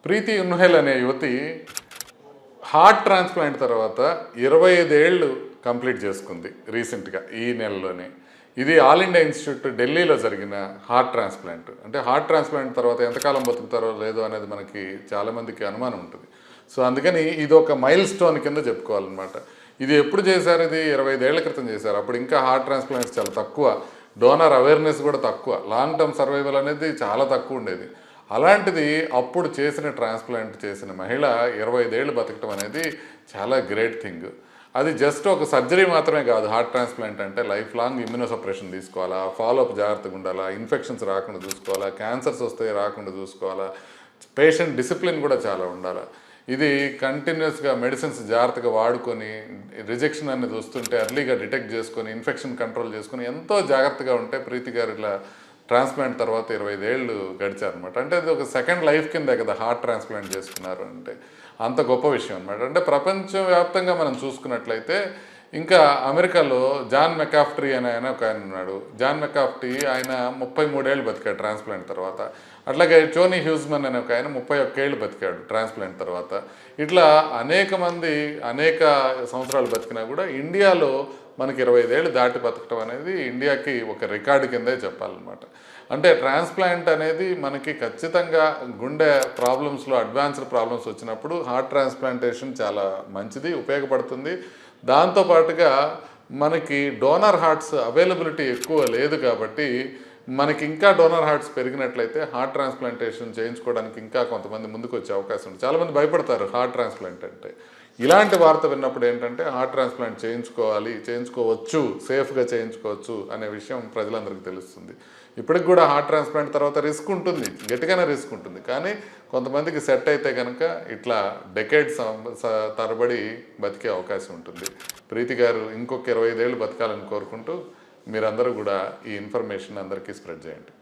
ప్రీతి ఉన్హెల్ అనే యువతి heart transplant తర్వాత 25 ఏళ్ళు కంప్లీట్ చేసుకుంది రీసెంట్గా ఈ నెలలోనే. ఇది ఆల్ ఇండియా ఇన్స్టిట్యూట్ ఢిల్లీలో జరిగిన హార్ట్ ట్రాన్స్ప్లాంట్. అంటే హార్ట్ ట్రాన్స్ప్లాంట్ తర్వాత ఎంతకాలం బతుకుతారో లేదో అనేది మనకి చాలామందికి అనుమానం ఉంటుంది. సో అందుకని ఇది ఒక మైల్ స్టోన్ కింద చెప్పుకోవాలన్నమాట. ఇది ఎప్పుడు చేశారు? ఇది 25 ఏళ్ల క్రితం చేశారు. అప్పుడు ఇంకా హార్ట్ ట్రాన్స్ప్లాంట్స్ చాలా తక్కువ, డోనర్ అవేర్నెస్ కూడా తక్కువ, లాంగ్ టర్మ్ సర్వైవల్ అనేది చాలా తక్కువ ఉండేది. అలాంటిది అప్పుడు చేసిన ట్రాన్స్ప్లాంట్ చేసిన మహిళ 25 ఏళ్ళు బతకటం అనేది చాలా గ్రేట్ థింగ్. అది జస్ట్ ఒక సర్జరీ మాత్రమే కాదు. హార్ట్ ట్రాన్స్ప్లాంట్ అంటే లైఫ్ లాంగ్ ఇమ్యూనోసప్రెషన్ తీసుకోవాలా, ఫాలోఅప్ జాగ్రత్తగా ఉండాలా, ఇన్ఫెక్షన్స్ రాకుండా చూసుకోవాలా, క్యాన్సర్స్ వస్తే రాకుండా చూసుకోవాలా, పేషెంట్ డిసిప్లిన్ కూడా చాలా ఉండాలి. ఇది కంటిన్యూస్గా మెడిసిన్స్ జాగ్రత్తగా వాడుకొని రిజెక్షన్ అనేది వస్తుంటే ఎర్లీగా డిటెక్ట్ చేసుకొని ఇన్ఫెక్షన్ కంట్రోల్ చేసుకొని ఎంతో జాగ్రత్తగా ఉంటే ప్రీతి గారు ఇలా ట్రాన్స్ప్లాంట్ తర్వాత 25 ఏళ్ళు గడిచారనమాట. అంటే అది ఒక సెకండ్ లైఫ్ కిందే కదా హార్ట్ ట్రాన్స్ప్లాంట్ చేసుకున్నారు అంటే. అంత గొప్ప విషయం అనమాట. అంటే ప్రపంచవ్యాప్తంగా మనం చూసుకున్నట్లయితే ఇంకా అమెరికాలో జాన్ మెకాఫ్ట్రీ అనే ఒక ఆయన ఉన్నాడు. జాన్ మెకాఫ్ట్రీ ఆయన 33 ఏళ్ళు బతికాడు ట్రాన్స్ప్లాంట్ తర్వాత. అట్లాగే టోనీ హ్యూజ్మన్ అనే ఒక ఆయన 31 ఏళ్ళు బతికాడు ట్రాన్స్ప్లాంట్ తర్వాత. ఇట్లా అనేక మంది అనేక సంవత్సరాలు బతికినా కూడా ఇండియాలో మనకి 25 ఏళ్ళు దాటి బతకటం అనేది ఇండియాకి ఒక రికార్డు కిందే చెప్పాలన్నమాట. అంటే ట్రాన్స్ప్లాంట్ అనేది మనకి ఖచ్చితంగా గుండె ప్రాబ్లమ్స్లో అడ్వాన్స్డ్ ప్రాబ్లమ్స్ వచ్చినప్పుడు హార్ట్ ట్రాన్స్ప్లాంటేషన్ చాలా మంచిది, ఉపయోగపడుతుంది. దాంతోపాటుగా మనకి డోనర్ హార్ట్స్ అవైలబిలిటీ ఎక్కువ లేదు కాబట్టి మనకి ఇంకా డోనర్ హార్ట్స్ పెరిగినట్లయితే హార్ట్ ట్రాన్స్ప్లాంటేషన్ చేయించుకోవడానికి ఇంకా కొంతమంది ముందుకు వచ్చే అవకాశం ఉంది. చాలామంది భయపడతారు హార్ట్ ట్రాన్స్ప్లాంట్ అంటే. ఇలాంటి వార్త విన్నప్పుడు ఏంటంటే హార్ట్ ట్రాన్స్ప్లాంట్ చేయించుకోవచ్చు, సేఫ్గా చేయించుకోవచ్చు అనే విషయం ప్రజలందరికీ తెలుస్తుంది. ఇప్పటికి కూడా హార్ట్ ట్రాన్స్ప్లాంట్ తర్వాత రిస్క్ ఉంటుంది, గట్టిగానే రిస్క్ ఉంటుంది. కానీ కొంతమందికి సెట్ అయితే కనుక ఇట్లా డెకేడ్స్ తరబడి బతికే అవకాశం ఉంటుంది. ప్రీతి గారు ఇంకొక 25 ఏళ్ళు బతకాలని కోరుకుంటూ మీరందరూ కూడా ఈ ఇన్ఫర్మేషన్ అందరికీ స్ప్రెడ్ చేయండి.